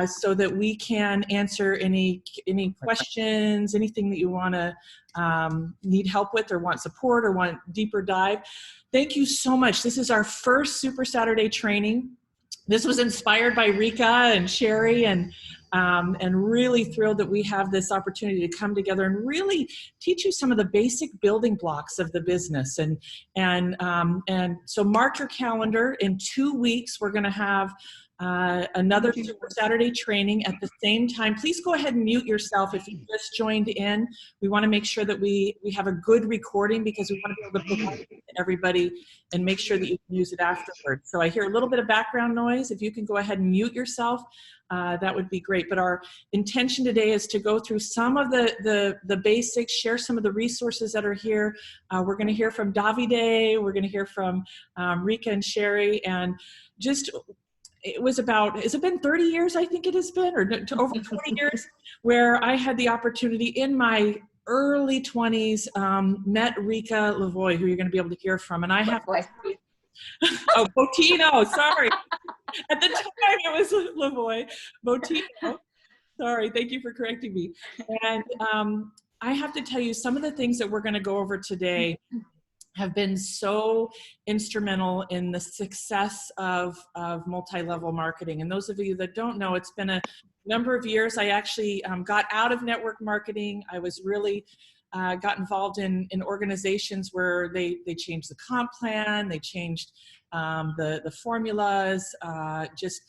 so that we can answer any questions, anything that you want to need help with or want support or want deeper dive. Thank you so much. This is our first Super Saturday training. This was inspired by Riikka and Sheri, and really thrilled that we have this opportunity to come together and really teach you some of the basic building blocks of the business. And so mark your calendar. In 2 weeks, we're going to have another Super Saturday training at the same time. Please go ahead and mute yourself if you just joined in. We want to make sure that we have a good recording, because we want to be able to provide it to everybody and make sure that you can use it afterwards. So I hear a little bit of background noise. If you can go ahead and mute yourself, that would be great. But our intention today is to go through some of the basics, share some of the resources that are here. We're going to hear from Davide. We're going to hear from Riikka and Sheri, and just it was about, has it been 30 years? I think it has been, or over 20 years, where I had the opportunity in my early 20s, met Riikka Lavoie, who you're going to be able to hear from. And I have, oh, Bottino, sorry. At the time it was Lavoie. Bottino, sorry, thank you for correcting me. And I have to tell you, some of the things that we're going to go over today have been so instrumental in the success of multi-level marketing. And those of you that don't know, it's been a number of years. I actually got out of network marketing. I was really got involved in organizations where they changed the comp plan, they changed the formulas, just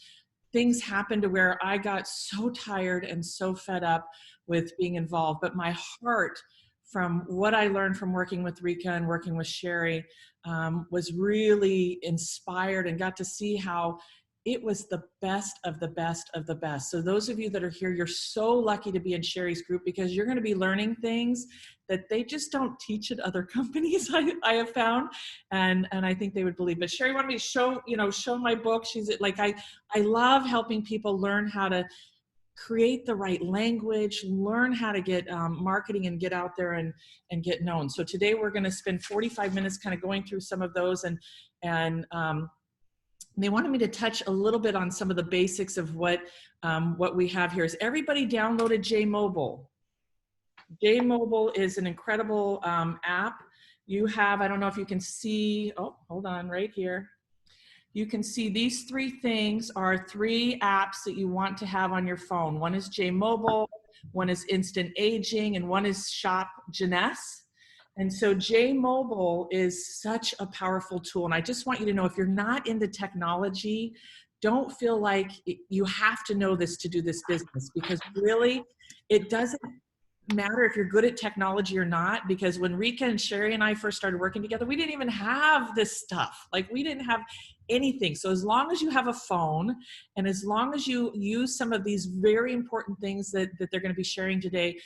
things happened to where I got so tired and so fed up with being involved. But my heart, from what I learned from working with Riikka and working with Sheri, was really inspired, and got to see how it was the best of the best of the best. So those of you that are here, you're so lucky to be in Sheri's group, because you're going to be learning things that they just don't teach at other companies, I have found, and I think they would believe. But Sheri wanted me to show my book. She's like, I love helping people learn how to create the right language, learn how to get marketing and get out there and get known. So today we're going to spend 45 minutes kind of going through some of those, and they wanted me to touch a little bit on some of the basics of what we have here. Is everybody downloaded JMobile? JMobile is an incredible app. You have, I don't know if you can see, oh, hold on, right here. You can see these three things are three apps that you want to have on your phone. One is JMobile, one is Instant Aging, and one is Shop Jeunesse. And so JMobile is such a powerful tool. And I just want you to know, if you're not into technology, don't feel like you have to know this to do this business, because really it doesn't matter if you're good at technology or not. Because when Riikka and Sheri and I first started working together, we didn't even have this stuff. Like, we didn't have anything. So as long as you have a phone, and as long as you use some of these very important things that they're going to be sharing today,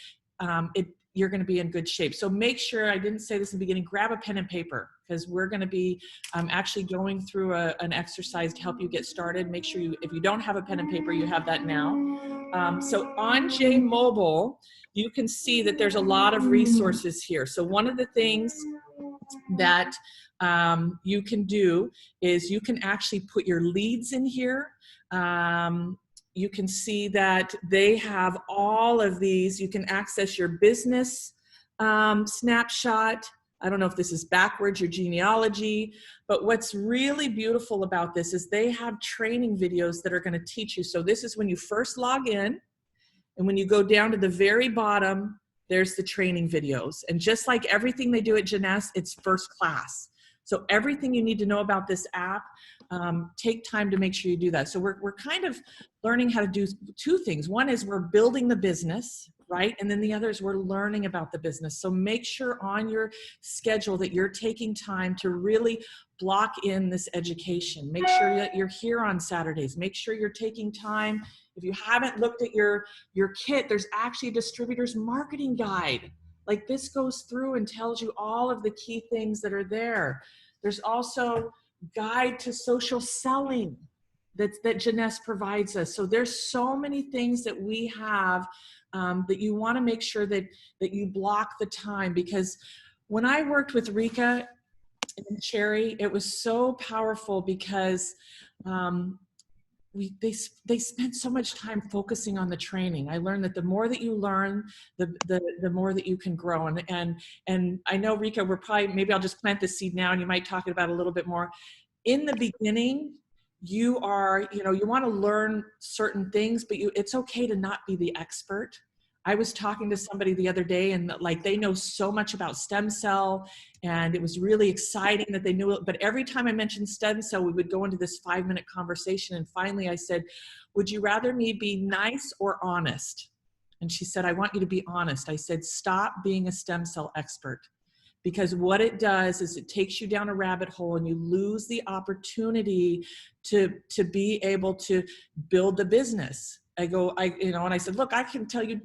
you're going to be in good shape. So make sure, I didn't say this in the beginning, grab a pen and paper, because we're going to be actually going through an exercise to help you get started. Make sure if you don't have a pen and paper, you have that now. So on JMobile, you can see that there's a lot of resources here. So one of the things that you can do is you can actually put your leads in here. You can see that they have all of these. You can access your business snapshot. I don't know if this is backwards, your genealogy, but what's really beautiful about this is they have training videos that are going to teach you. So this is when you first log in, and when you go down to the very bottom, there's the training videos. And just like everything they do at Jeunesse, it's first class. So everything you need to know about this app, take time to make sure you do that. So we're kind of learning how to do two things. One is we're building the business, right? And then the other is we're learning about the business. So make sure on your schedule that you're taking time to really block in this education. Make sure that you're here on Saturdays. Make sure you're taking time. If you haven't looked at your kit, there's actually a distributor's marketing guide. Like, this goes through and tells you all of the key things that are there. There's also guide to social selling that Jeunesse provides us. So there's so many things that we have that you want to make sure that you block the time. Because when I worked with Riikka and Sheri, it was so powerful, because they spent so much time focusing on the training. I learned that the more that you learn, the more that you can grow. And I know, Riikka, maybe I'll just plant the seed now, and you might talk about it a little bit more. In the beginning, you want to learn certain things, but it's okay to not be the expert. I was talking to somebody the other day, and like, they know so much about stem cell, and it was really exciting that they knew it. But every time I mentioned stem cell, we would go into this 5-minute conversation. And finally I said, would you rather me be nice or honest? And she said, I want you to be honest. I said, stop being a stem cell expert. Because what it does is it takes you down a rabbit hole, and you lose the opportunity to be able to build the business. And I said, look, I can tell you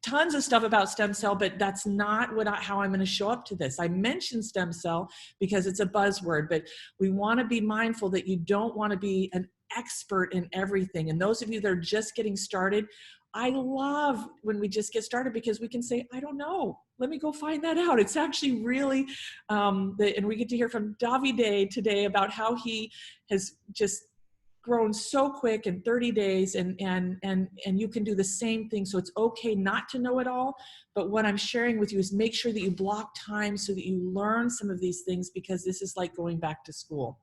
tons of stuff about stem cell, but that's not how I'm going to show up to this. I mentioned stem cell because it's a buzzword, but we want to be mindful that you don't want to be an expert in everything. And those of you that are just getting started, I love when we just get started, because we can say, I don't know, let me go find that out. It's actually really, and we get to hear from Davide today about how he has just grown so quick in 30 days, and you can do the same thing. So it's okay not to know it all, but what I'm sharing with you is make sure that you block time so that you learn some of these things, because this is like going back to school.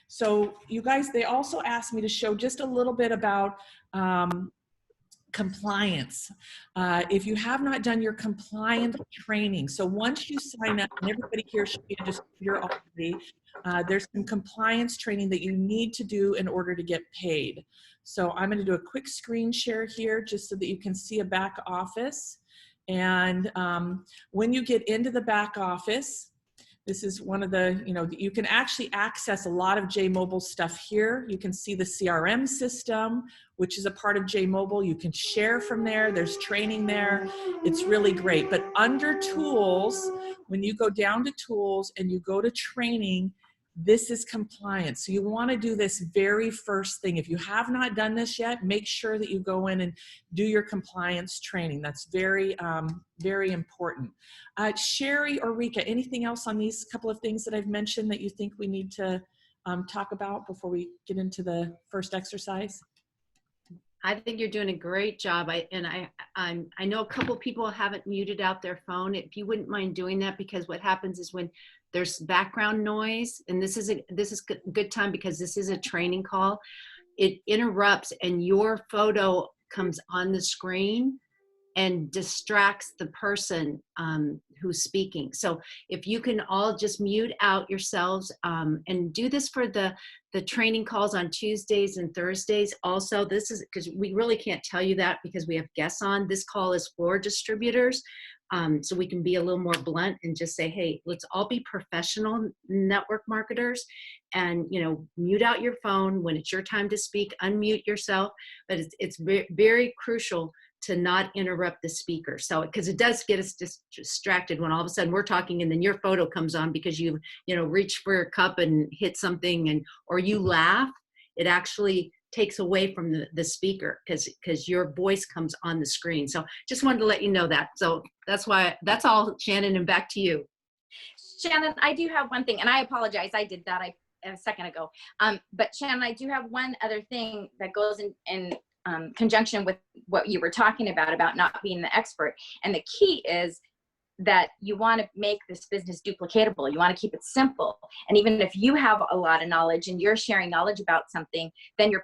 So you guys, they also asked me to show just a little bit about compliance. If you have not done your compliance training, so once you sign up, and everybody here should be a distributor already, there's some compliance training that you need to do in order to get paid. So I'm going to do a quick screen share here just so that you can see a back office. And when you get into the back office, this is one of the, you can actually access a lot of JMobile stuff here. You can see the CRM system, which is a part of JMobile. You can share from there. There's training there. It's really great. But under tools, when you go down to tools and you go to training, this is compliance. So you want to do this very first thing. If you have not done this yet, make sure that you go in and do your compliance training. That's very, very important. Sheri or Riikka, anything else on these couple of things that I've mentioned that you think we need to talk about before we get into the first exercise? I think you're doing a great job. I know a couple people haven't muted out their phone. If you wouldn't mind doing that, because what happens is when there's background noise, and this is a good time because this is a training call, it interrupts and your photo comes on the screen and distracts the person who's speaking. So if you can all just mute out yourselves and do this for the training calls on Tuesdays and Thursdays. Also, this is because we really can't tell you that because we have guests on. This call is for distributors. So we can be a little more blunt and just say, hey, let's all be professional network marketers, and mute out your phone when it's your time to speak, unmute yourself. But it's very, very crucial to not interrupt the speaker. So, because it does get us distracted when all of a sudden we're talking and then your photo comes on because you reach for your cup and hit something, or you laugh. It actually takes away from the speaker because your voice comes on the screen. So just wanted to let you know that. So that's all, Shannon, and back to you. Shannon, I do have one thing, and I apologize, I did that a second ago. But Shannon, I do have one other thing that goes in conjunction with what you were talking about not being the expert. And the key is that you want to make this business duplicatable. You want to keep it simple. And even if you have a lot of knowledge and you're sharing knowledge about something, then your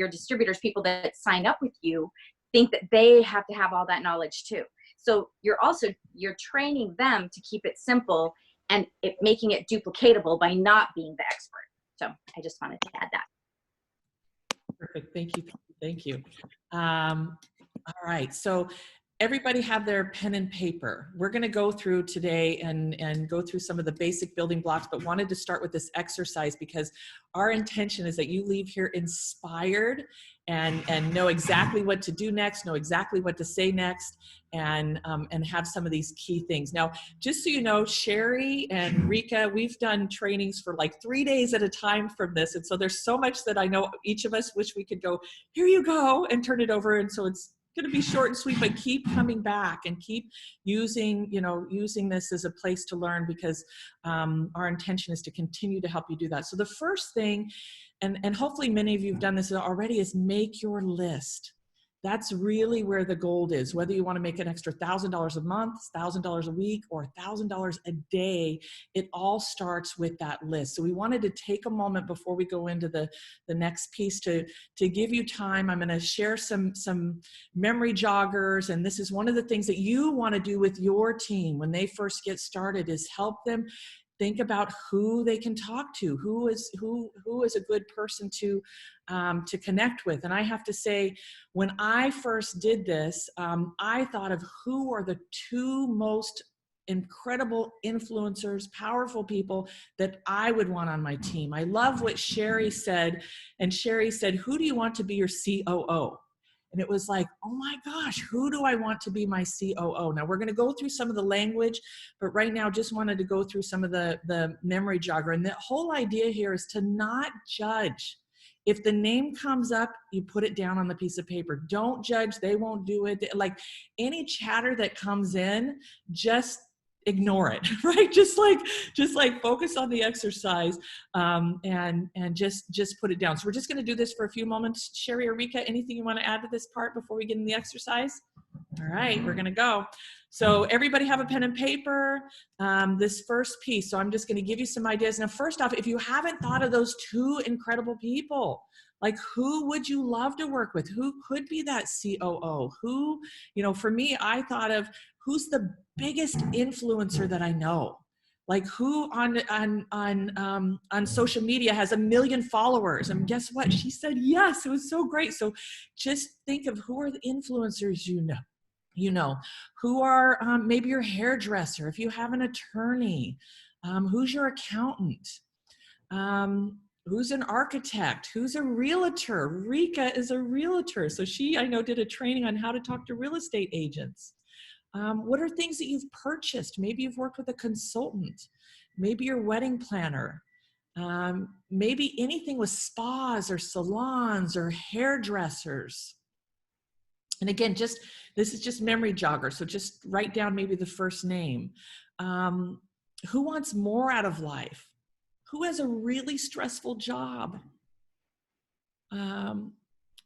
distributors, people that sign up with you, think that they have to have all that knowledge too. So you're training them to keep it simple and making it duplicatable by not being the expert. So I just wanted to add that. Perfect. Thank you. All right. So everybody have their pen and paper. We're going to go through today and go through some of the basic building blocks, but wanted to start with this exercise because our intention is that you leave here inspired and know exactly what to do next, know exactly what to say next, and have some of these key things. Now, just so you know, Sheri and Riikka, we've done trainings for like 3 days at a time from this. And so there's so much that I know each of us wish we could go, here you go, and turn it over. And so it's going to be short and sweet, but keep coming back and keep using, using this as a place to learn, because our intention is to continue to help you do that. So the first thing, and hopefully many of you have done this already, is make your list. That's really where the gold is. Whether you want to make an extra $1,000 a month, $1,000 a week, or $1,000 a day, it all starts with that list. So we wanted to take a moment before we go into the next piece to give you time. I'm going to share some memory joggers, and this is one of the things that you want to do with your team when they first get started, is help them think about who they can talk to, who is a good person to connect with. And I have to say, when I first did this, I thought of who are the two most incredible influencers, powerful people that I would want on my team. I love what Sheri said. And Sheri said, who do you want to be your COO? And it was like, oh my gosh, who do I want to be my COO? Now we're going to go through some of the language, but right now just wanted to go through some of the memory jogger. And the whole idea here is to not judge. If the name comes up, you put it down on the piece of paper. Don't judge. They won't do it. Like any chatter that comes in, just ignore it, right? Just like focus on the exercise, and just put it down. So we're just going to do this for a few moments. Sheri or Riikka, anything you want to add to this part before we get in the exercise? All right, we're going to go. So everybody have a pen and paper. This first piece. So I'm just going to give you some ideas. Now, first off, if you haven't thought of those two incredible people, like who would you love to work with? Who could be that COO? Who, for me, I thought of who's the biggest influencer that I know? Like who on social media has 1 million followers? And guess what? She said yes. It was so great. So just think of who are the influencers who are maybe your hairdresser, if you have an attorney, who's your accountant, who's an architect, who's a realtor. Riikka is a realtor. So she, I know, did a training on how to talk to real estate agents. What are things that you've purchased? Maybe you've worked with a consultant, maybe your wedding planner, maybe anything with spas or salons or hairdressers. And again, this is just memory jogger. So just write down maybe the first name. Who wants more out of life? Who has a really stressful job?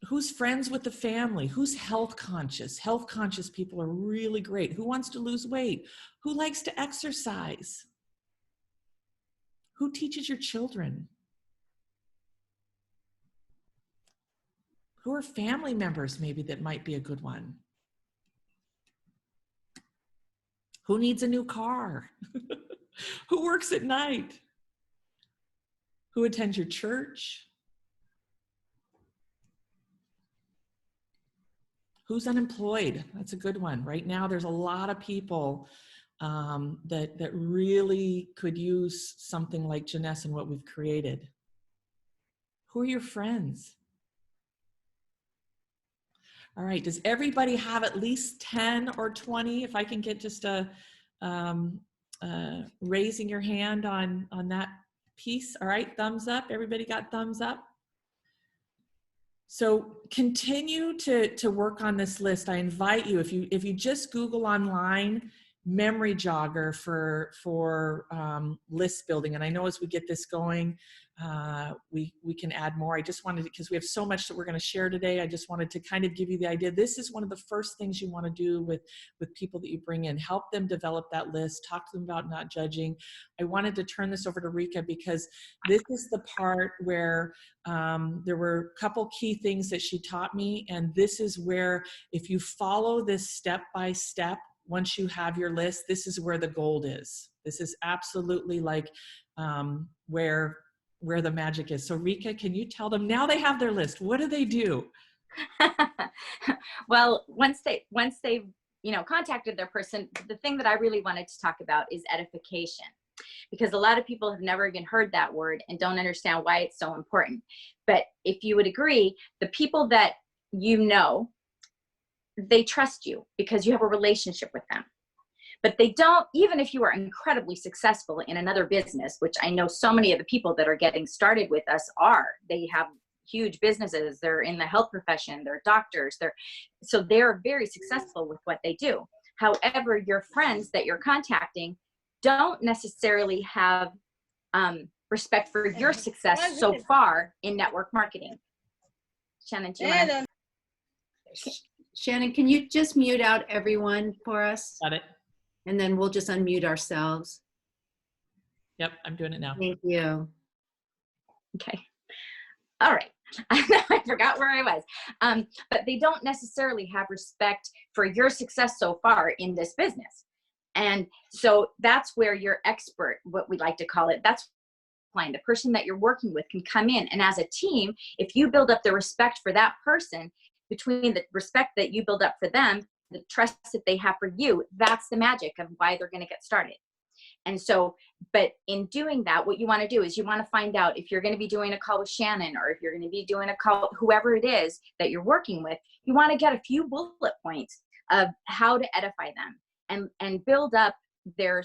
Who's friends with the family? Who's health conscious? Health conscious people are really great. Who wants to lose weight? Who likes to exercise? Who teaches your children? Who are family members maybe that might be a good one? Who needs a new car? Who works at night? Who attends your church? Who's unemployed? That's a good one. Right now, there's a lot of people that really could use something like Jeunesse and what we've created. Who are your friends? All right, does everybody have at least 10 or 20? If I can get just a raising your hand on that piece. All right, thumbs up. Everybody got thumbs up? So continue to work on this list. I invite you, if you just Google online memory jogger for list building, and I know as we get this going, we can add more. I just wanted to, because we have so much that we're going to share today, I just wanted to kind of give you the idea. This is one of the first things you want to do with people that you bring in. Help them develop that list. Talk to them about not judging. I wanted to turn this over to Riikka because this is the part where there were a couple key things that she taught me, and this is where, if you follow this step by step, once you have your list, this is where the gold is. This is absolutely like where the magic is. So Riikka, can you tell them, now they have their list, what do they do? Well, once they've contacted their person, the thing that I really wanted to talk about is edification, because a lot of people have never even heard that word and don't understand why it's so important. But if you would agree, the people that they trust you because you have a relationship with them. But they don't, even if you are incredibly successful in another business, which I know so many of the people that are getting started with us are, they have huge businesses. They're in the health profession, they're doctors, so they're very successful with what they do. However, your friends that you're contacting don't necessarily have respect for your success so far in network marketing. Shannon, do you want to? Shannon, can you just mute out everyone for us? Got it. And then we'll just unmute ourselves. Yep, I'm doing it now. Thank you. Okay. All right. I forgot where I was. But they don't necessarily have respect for your success so far in this business. And so that's where your expert, what we like to call it, that's fine. The person that you're working with can come in. And as a team, if you build up the respect for that person, between the respect that you build up for them, the trust that they have for you, that's the magic of why they're going to get started. And so, but in doing that, what you want to do is you want to find out if you're going to be doing a call with Shannon, or if you're going to be doing a call, whoever it is that you're working with, you want to get a few bullet points of how to edify them and build up their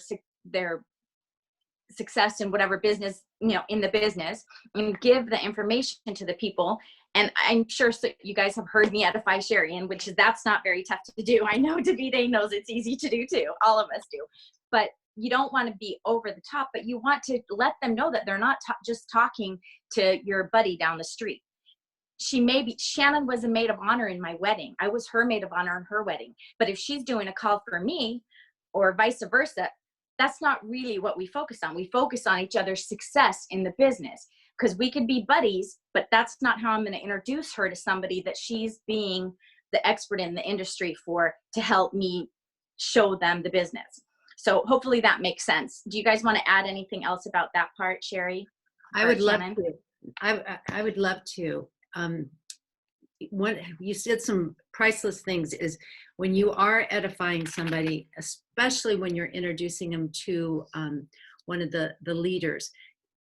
success in whatever business, in the business, and give the information to the people. And I'm sure you guys have heard me edify Sheri, and that's not very tough to do. I know Davide knows it's easy to do too. All of us do. But you don't want to be over the top, but you want to let them know that they're not just talking to your buddy down the street. Shannon was a maid of honor in my wedding. I was her maid of honor in her wedding. But if she's doing a call for me, or vice versa, that's not really what we focus on. We focus on each other's success in the business, because we could be buddies, but that's not how I'm going to introduce her to somebody that she's being the expert in the industry for, to help me show them the business. So hopefully that makes sense. Do you guys want to add anything else about that part, Sheri? I would love to. I would love to. What you said, some priceless things, is when you are edifying somebody, especially when you're introducing them to one of the leaders,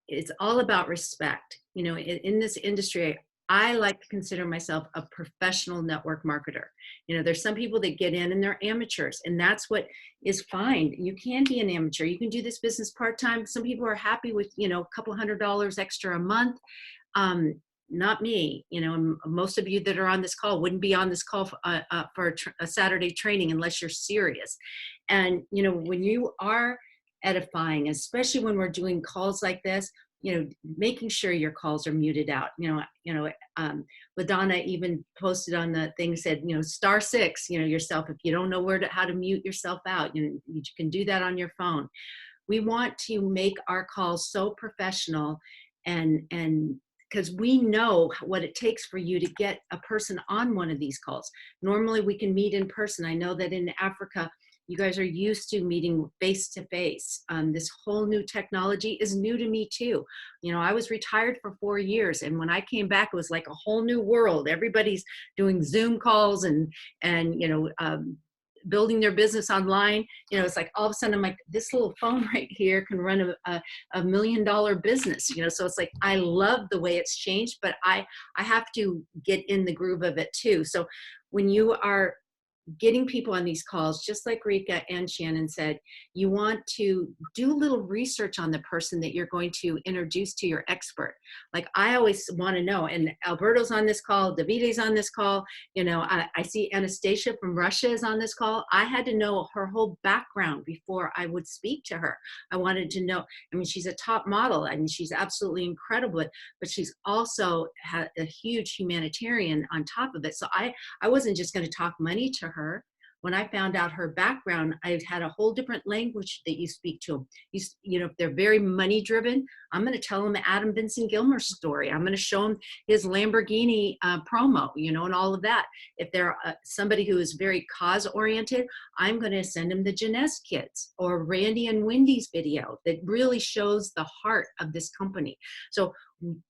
it's all about respect. In this industry, I like to consider myself a professional network marketer. There's some people that get in and they're amateurs, and that's what is fine. You can be an amateur. You can do this business part-time. Some people are happy with, a couple $100 extra a month. Not me. Most of you that are on this call wouldn't be on this call for a Saturday training unless you're serious. And, when you are edifying, especially when we're doing calls like this, making sure your calls are muted out. LaDonna even posted on the thing, said, *6, yourself. If you don't know how to mute yourself out, you can do that on your phone. We want to make our calls so professional, and because we know what it takes for you to get a person on one of these calls. Normally we can meet in person. I know that in Africa, you guys are used to meeting face-to-face. This whole new technology is new to me too. I was retired for 4 years, and when I came back, it was like a whole new world. Everybody's doing Zoom calls and building their business online. It's like all of a sudden I'm like, this little phone right here can run a $1 million business. So it's like, I love the way it's changed, but I have to get in the groove of it too. So when you are getting people on these calls, just like Riikka and Shannon said, you want to do a little research on the person that you're going to introduce to your expert. Like, I always want to know, and Alberto's on this call, Davide's on this call, I see Anastasia from Russia is on this call. I had to know her whole background before I would speak to her. I wanted to know, she's a top model, and she's absolutely incredible, but she's also had a huge humanitarian on top of it. So I wasn't just going to talk money to her. When I found out her background, I've had a whole different language that you speak to them. If they're very money driven, I'm going to tell them Adam Vincent Gilmer's story. I'm going to show them his Lamborghini promo, and all of that. If they're somebody who is very cause oriented, I'm going to send them the Jeunesse kids or Randy and Wendy's video that really shows the heart of this company. So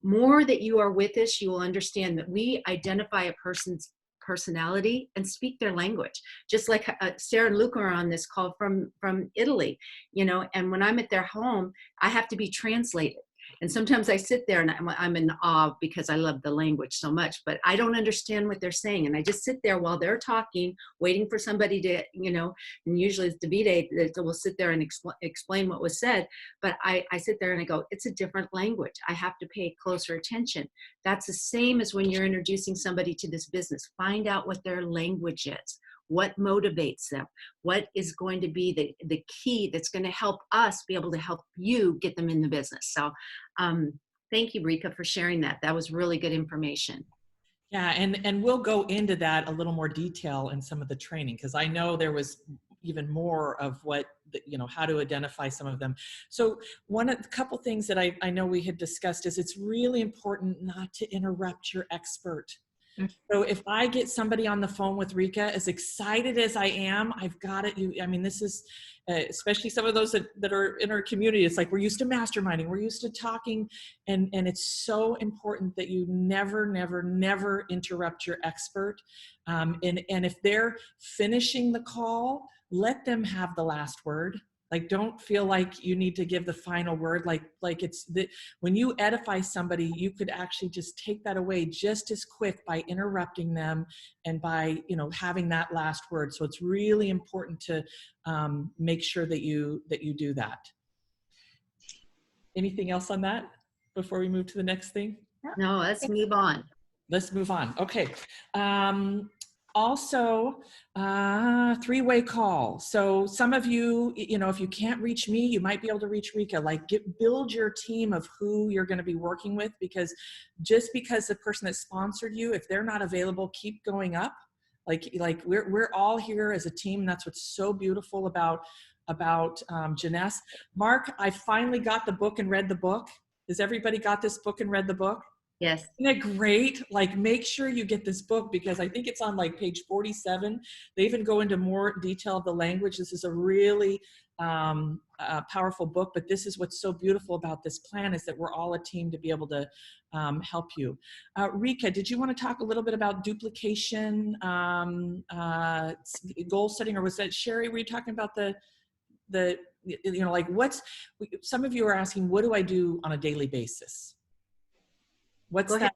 more that you are with us, you will understand that we identify a person's personality and speak their language. Just like Sarah and Luca are on this call from Italy, and when I'm at their home, I have to be translated. And sometimes I sit there and I'm in awe because I love the language so much, but I don't understand what they're saying. And I just sit there while they're talking, waiting for somebody to, and usually it's Davide that will sit there and explain what was said. But I sit there and I go, it's a different language. I have to pay closer attention. That's the same as when you're introducing somebody to this business. Find out what their language is. What motivates them? What is going to be the key that's going to help us be able to help you get them in the business? So thank you, Riikka, for sharing that. That was really good information. Yeah, and we'll go into that a little more detail in some of the training, because I know there was even more of what, how to identify some of them. So a couple things that I know we had discussed is it's really important not to interrupt your expert. So if I get somebody on the phone with Riikka, as excited as I am, I've got it. This is, especially some of those that are in our community, it's like we're used to masterminding, we're used to talking, and it's so important that you never, never, never interrupt your expert. And if they're finishing the call, let them have the last word. Like, don't feel like you need to give the final word. Like it's when you edify somebody, you could actually just take that away just as quick by interrupting them and by, having that last word. So it's really important to make sure that you do that. Anything else on that before we move to the next thing? No, let's move on. Let's move on. Okay. Also, three-way call. So some of you, if you can't reach me, you might be able to reach Riikka. Like, build your team of who you're going to be working with, because just because the person that sponsored you, if they're not available, keep going up. Like we're all here as a team. And that's what's so beautiful about Jeunesse. Mark, I finally got the book and read the book. Has everybody got this book and read the book? Yes. Isn't it great? Like, make sure you get this book, because I think it's on like page 47. They even go into more detail of the language. This is a really powerful book, but this is what's so beautiful about this plan, is that we're all a team to be able to help you. Riikka, did you want to talk a little bit about duplication, goal setting, or was that Sheri? Were you talking about some of you are asking, what do I do on a daily basis? What's that?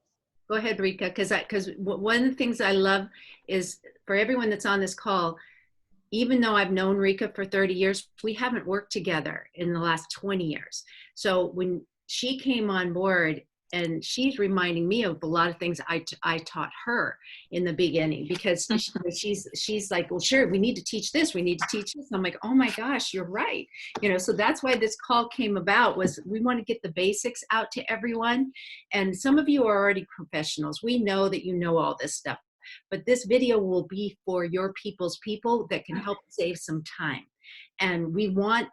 Go ahead, Riikka, because one of the things I love is, for everyone that's on this call, even though I've known Riikka for 30 years, we haven't worked together in the last 20 years. So when she came on board, and she's reminding me of a lot of things I taught her in the beginning, because she's like, well, sure, we need to teach this, we need to teach this. I'm like, oh my gosh, you're right. So that's why this call came about, was we want to get the basics out to everyone. And some of you are already professionals. We know that you know all this stuff, but this video will be for your people's people that can help save some time. And we want,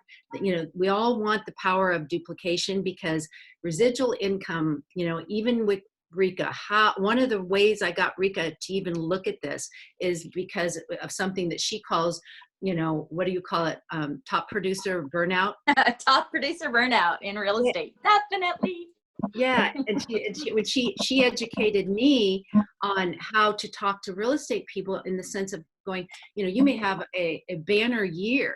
we all want the power of duplication, because residual income, even with Riikka, one of the ways I got Riikka to even look at this is because of something that she calls, what do you call it? Top producer burnout. Top producer burnout in real estate. Definitely. Yeah, and she educated me on how to talk to real estate people, in the sense of going, you may have a banner year,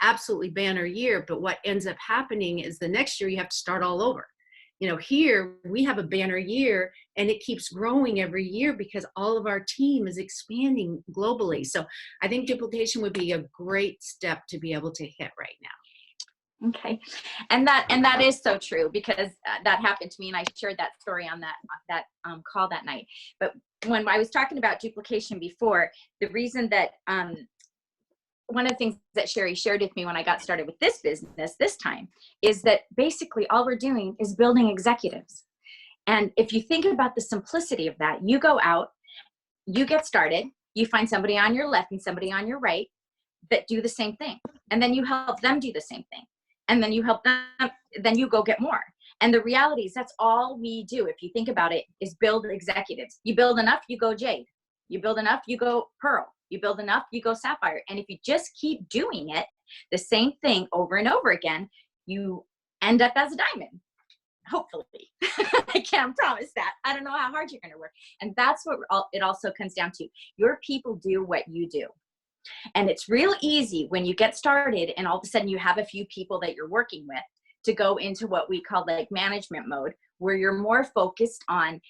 absolutely banner year, but what ends up happening is the next year you have to start all over. Here we have a banner year, and it keeps growing every year because all of our team is expanding globally. So I think duplication would be a great step to be able to hit right now. Okay. And that is so true, because that happened to me, and I shared that story on that call that night. But when I was talking about duplication before, the reason that one of the things that Sheri shared with me when I got started with this business this time is that basically all we're doing is building executives. And if you think about the simplicity of that, you go out, you get started, you find somebody on your left and somebody on your right that do the same thing. And then you help them do the same thing. And then you help them, then you go get more. And the reality is that's all we do, if you think about it, is build executives. You build enough, you go Jade. You build enough, you go Pearl. You build enough, you go Sapphire. And if you just keep doing it, the same thing over and over again, you end up as a diamond. Hopefully. I can't promise that. I don't know how hard you're going to work. And that's what it also comes down to. Your people do what you do. And it's real easy when you get started and all of a sudden you have a few people that you're working with to go into what we call like management mode, where you're more focused on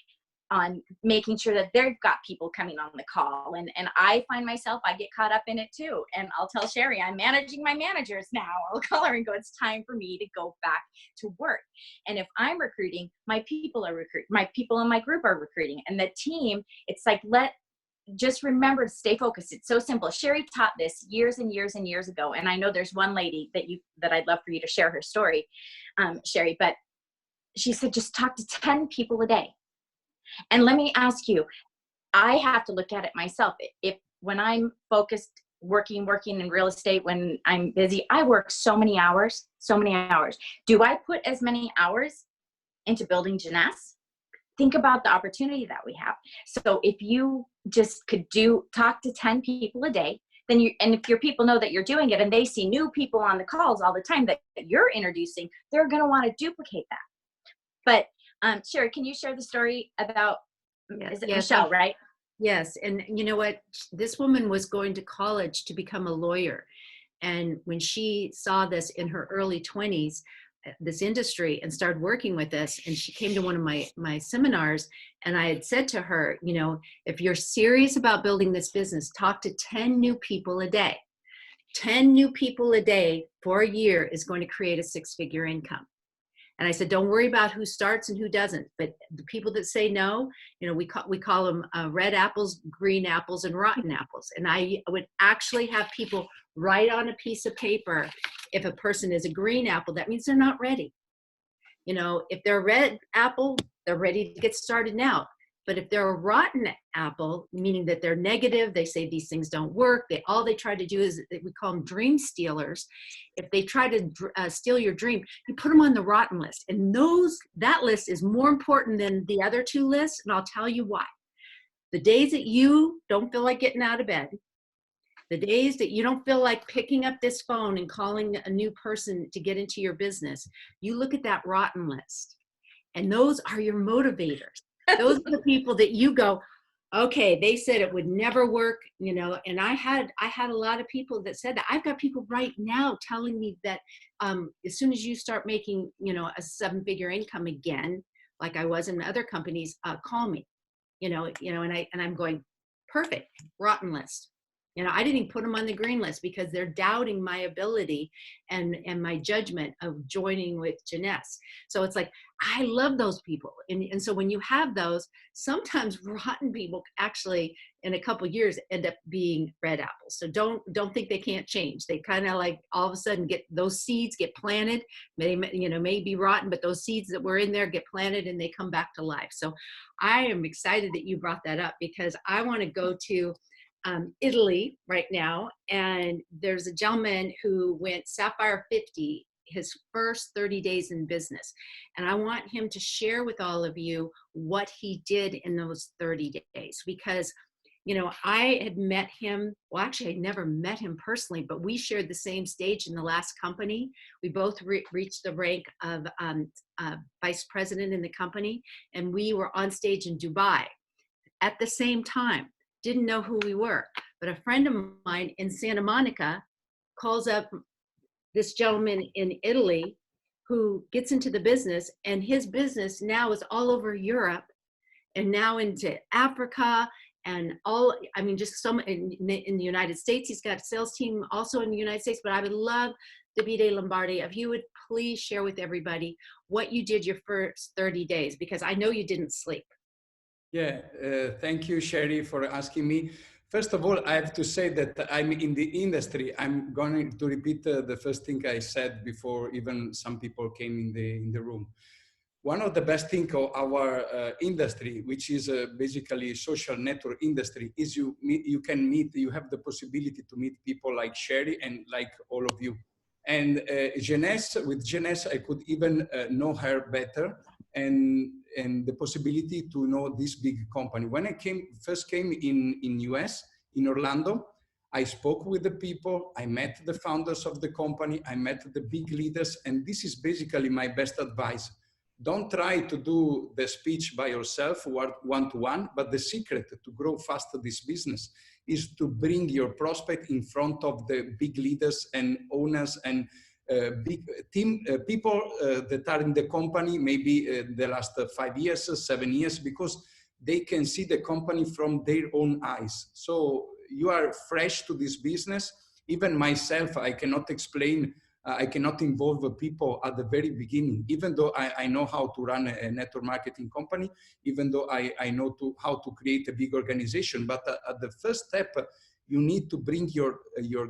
making sure that they've got people coming on the call. And I find myself, I get caught up in it too. And I'll tell Sheri, I'm managing my managers now. I'll call her and go, it's time for me to go back to work. And if I'm recruiting, my people are recruiting, my people in my group are recruiting, and the team, it's like, just remember to stay focused. It's so simple. Sheri taught this years and years and years ago. And I know there's one lady that I'd love for you to share her story, Sheri, but she said, just talk to 10 people a day. And let me ask you, I have to look at it myself. When I'm focused, working in real estate, when I'm busy, I work so many hours. Do I put as many hours into building Jeunesse? Think about the opportunity that we have. So if you just could talk to 10 people a day, then and if your people know that you're doing it and they see new people on the calls all the time that you're introducing, they're going to want to duplicate that. But Sheri, can you share the story about, is it Michelle, right? Yes. And you know what? This woman was going to college to become a lawyer. And when she saw this in her early 20s, this industry, and started working with us, and she came to one of my seminars, and I had said to her, if you're serious about building this business, talk to 10 new people a day. 10 new people a day for a year is going to create a 6-figure income. And I said, don't worry about who starts and who doesn't. But the people that say no, we call them red apples, green apples, and rotten apples. And I would actually have people write on a piece of paper, if a person is a green apple, that means they're not ready. If they're a red apple, they're ready to get started now. But if they're a rotten apple, meaning that they're negative, they say these things don't work, all they try to do is, we call them dream stealers. If they try to steal your dream, you put them on the rotten list. And that list is more important than the other 2 lists, and I'll tell you why. The days that you don't feel like getting out of bed, the days that you don't feel like picking up this phone and calling a new person to get into your business, you look at that rotten list. And those are your motivators. Those are the people that you go, okay, they said it would never work, and I had a lot of people that said that. I've got people right now telling me that as soon as you start making, a 7-figure income again, like I was in other companies, call me, and I'm going, perfect, rotten list. I didn't even put them on the green list because they're doubting my ability and my judgment of joining with Jeunesse. So it's like, I love those people. And so when you have those, sometimes rotten people actually in a couple of years end up being red apples. So don't think they can't change. They kind of like all of a sudden get those seeds get planted, may be rotten, but those seeds that were in there get planted and they come back to life. So I am excited that you brought that up because I want to go to Italy right now, and there's a gentleman who went Sapphire 50 his first 30 days in business, and I want him to share with all of you what he did in those 30 days because I had met him, well actually I never met him personally, but we shared the same stage in the last company. We both reached the rank of vice president in the company, and we were on stage in Dubai at the same time. Didn't know who we were, but a friend of mine in Santa Monica calls up this gentleman in Italy who gets into the business, and his business now is all over Europe and now into Africa and just some in the United States. He's got a sales team also in the United States, but I would love Davide Lombardi, if you would please share with everybody what you did your first 30 days, because I know you didn't sleep. Yeah, thank you, Sheri, for asking me. First of all, I have to say that I'm in the industry. I'm going to repeat the first thing I said before even some people came in the room. One of the best things of our industry, which is basically social network industry, is you have the possibility to meet people like Sheri and like all of you. And with Jeunesse, I could even know her better and the possibility to know this big company. When I first came in US, in Orlando, I spoke with the people, I met the founders of the company, I met the big leaders, and this is basically my best advice. Don't try to do the speech by yourself, one-to-one, but the secret to grow faster this business is to bring your prospect in front of the big leaders and owners and big team people that are in the company maybe the last 5 years, 7 years, because they can see the company from their own eyes. So you are fresh to this business. Even myself, I cannot explain, I cannot involve the people at the very beginning, even though I know how to run a network marketing company, even though I know how to create a big organization. But at the first step, you need to bring your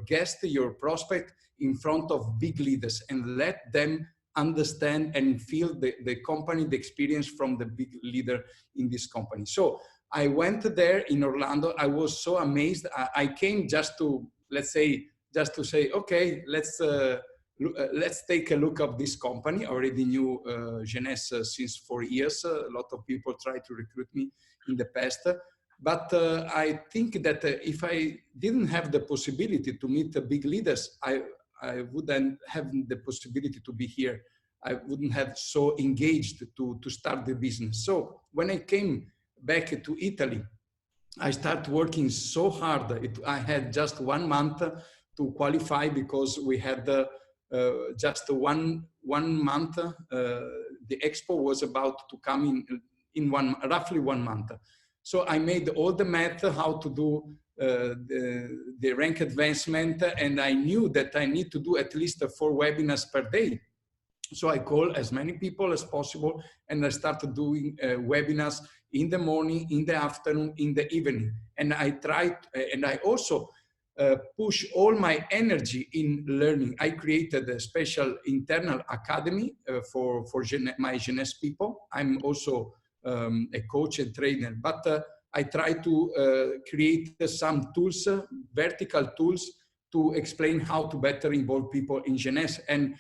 guest, your prospect in front of big leaders and let them understand and feel the company, the experience from the big leader in this company. So I went there in Orlando. I was so amazed. I came just to, let's say, okay, let's take a look at this company. I already knew Jeunesse since 4 years. A lot of people tried to recruit me in the past. But I think that if I didn't have the possibility to meet the big leaders, I wouldn't have the possibility to be here. I wouldn't have so engaged to start the business. So when I came back to Italy, I started working so hard. I had just 1 month to qualify because we had just one month. The expo was about to come in roughly 1 month. So I made all the math how to do the rank advancement, and I knew that I need to do at least 4 webinars per day. So I called as many people as possible, and I started doing webinars in the morning, in the afternoon, in the evening. And I tried, and I also push all my energy in learning. I created a special internal academy for my Jeunesse people. I'm also a coach and trainer, but I try to create some tools, vertical tools, to explain how to better involve people in Jeunesse. And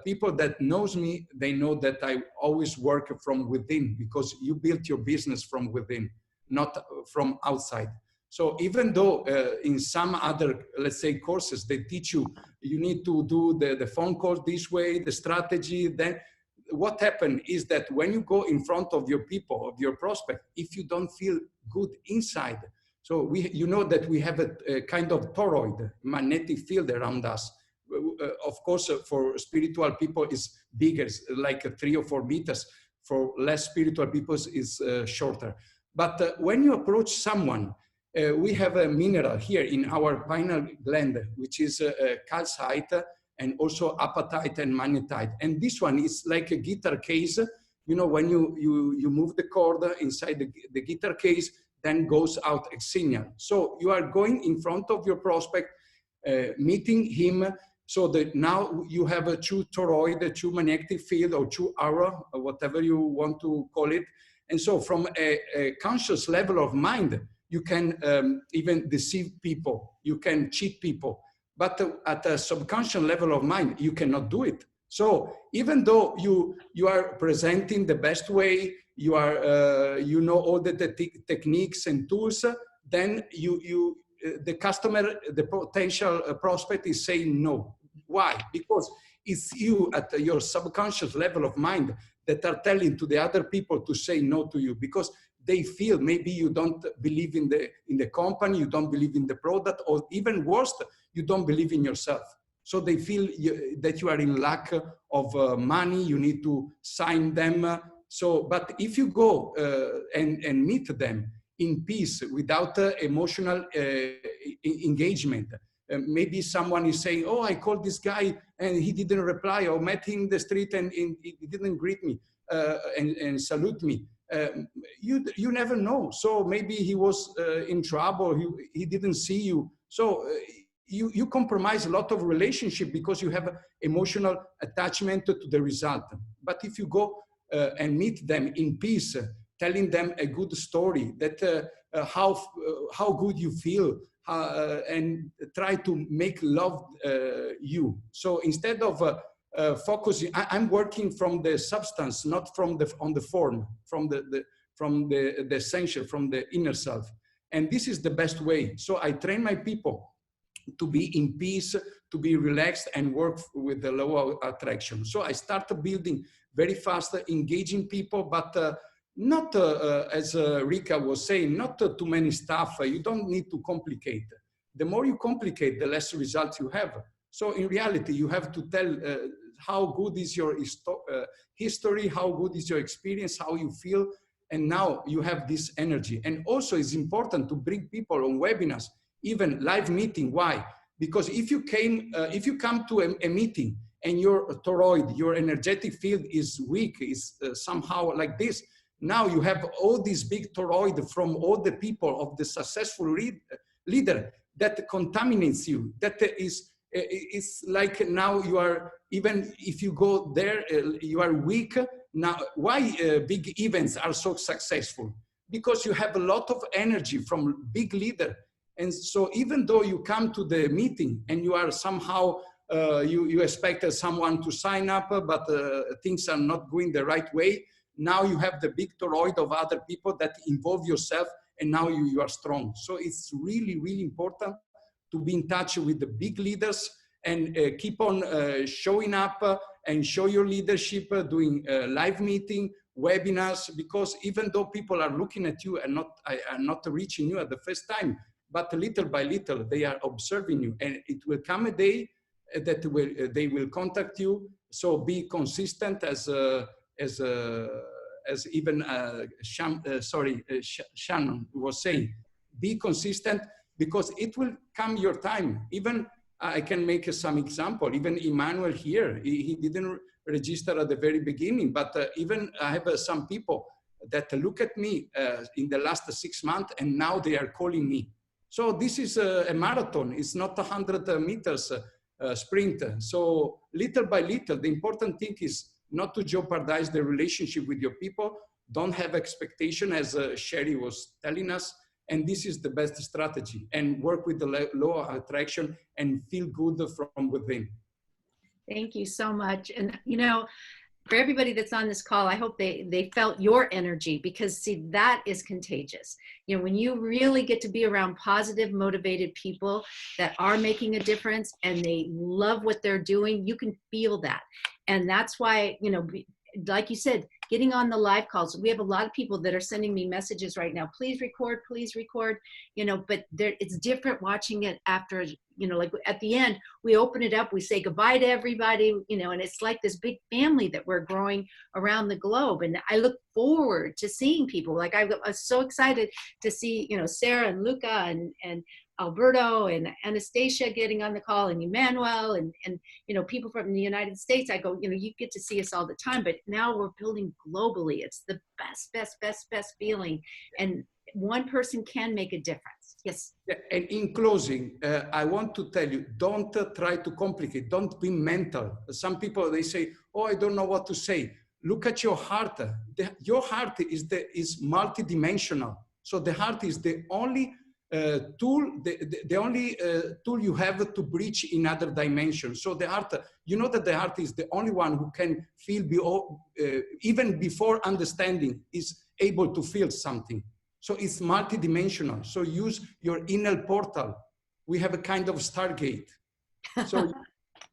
people that knows me, they know that I always work from within, because you build your business from within, not from outside. So even though in some other, let's say, courses, they teach you, you need to do the phone call this way, the strategy, then what happened is that when you go in front of your people, of your prospect, if you don't feel good inside, so you know that we have a kind of toroid, magnetic field around us. Of course, for spiritual people, it's bigger, like 3 or 4 meters. For less spiritual people, it's shorter. But when you approach someone, we have a mineral here in our pineal gland, which is calcite, and also apatite and magnetite. And this one is like a guitar case. You know, when you move the cord inside the guitar case, then goes out a signal. So you are going in front of your prospect, meeting him, so that now you have a true toroid, a true magnetic field, or true aura, or whatever you want to call it. And so from a conscious level of mind, you can even deceive people, you can cheat people. But at a subconscious level of mind, you cannot do it. So even though you are presenting the best way, you are you know all the techniques and tools, then the customer, the potential prospect is saying no. Why? Because it's you at your subconscious level of mind that are telling to the other people to say no to you, because they feel maybe you don't believe in the company, you don't believe in the product, or even worse, you don't believe in yourself. So they feel that you are in lack of money, you need to sign them. But if you go and meet them in peace, without emotional engagement, maybe someone is saying, oh, I called this guy and he didn't reply, or met him in the street and he didn't greet me and salute me. You never know. So maybe he was in trouble, he didn't see you. So you compromise a lot of relationship because you have emotional attachment to the result. But if you go and meet them in peace, telling them a good story, that how good you feel, and try to make love you. So instead of focusing, I'm working from the substance, not from on the form, from the essential, from the inner self. And this is the best way. So I train my people to be in peace, to be relaxed, and work with the law of attraction. So I started building very fast, engaging people, but not, as Riikka was saying, not too many stuff. You don't need to complicate. The more you complicate, the less results you have. So in reality, you have to tell how good is your history, how good is your experience, how you feel. And now you have this energy. And also it's important to bring people on webinars, even live meeting. Why? Because if you come to a meeting and your toroid, your energetic field is weak, is somehow like this, now you have all these big toroid from all the people of the successful leader that contaminates you. That is, it's like now you are, even if you go there, you are weak. Now, why big events are so successful? Because you have a lot of energy from big leader. And so even though you come to the meeting and you are somehow, you expect someone to sign up, but things are not going the right way, now you have the big toroid of other people that involve yourself, and now you are strong. So it's really, really important to be in touch with the big leaders and keep on showing up and show your leadership, doing live meeting, webinars, because even though people are looking at you and not reaching you at the first time, but little by little, they are observing you, and it will come a day that they will contact you. So be consistent, as even Shannon was saying. Be consistent, because it will come your time. Even I can make some example. Even Emmanuel here, he didn't register at the very beginning, but even I have some people that look at me in the last 6 months, and now they are calling me. So this is a marathon. It's not 100 meters sprint. So little by little, the important thing is not to jeopardize the relationship with your people. Don't have expectation, as Sheri was telling us. And this is the best strategy. And work with the law of attraction and feel good from within. Thank you so much. And, you know, for everybody that's on this call, I hope they felt your energy, because see, that is contagious. You know, when you really get to be around positive, motivated people that are making a difference and they love what they're doing, you can feel that. And that's why, you know, like you said, getting on the live calls. We have a lot of people that are sending me messages right now. Please record, you know, but it's different watching it after, you know, like at the end, we open it up, we say goodbye to everybody, you know, and it's like this big family that we're growing around the globe. And I look forward to seeing people. Like I was so excited to see, you know, Sarah and Luca and Alberto and Anastasia getting on the call, and Emmanuel and you know, people from the United States. I go, you know, you get to see us all the time, but now we're building globally. It's the best feeling, and one person can make a difference. Yes. Yeah, and in closing, I want to tell you, don't try to complicate. Don't be mental. Some people, they say, oh, I don't know what to say. Look at your heart. Your heart is multidimensional. So the heart is the only tool, the only tool you have to breach in other dimensions. So the heart, you know that the heart is the only one who can feel, even before understanding, is able to feel something. So it's multidimensional. So use your inner portal. We have a kind of Stargate. So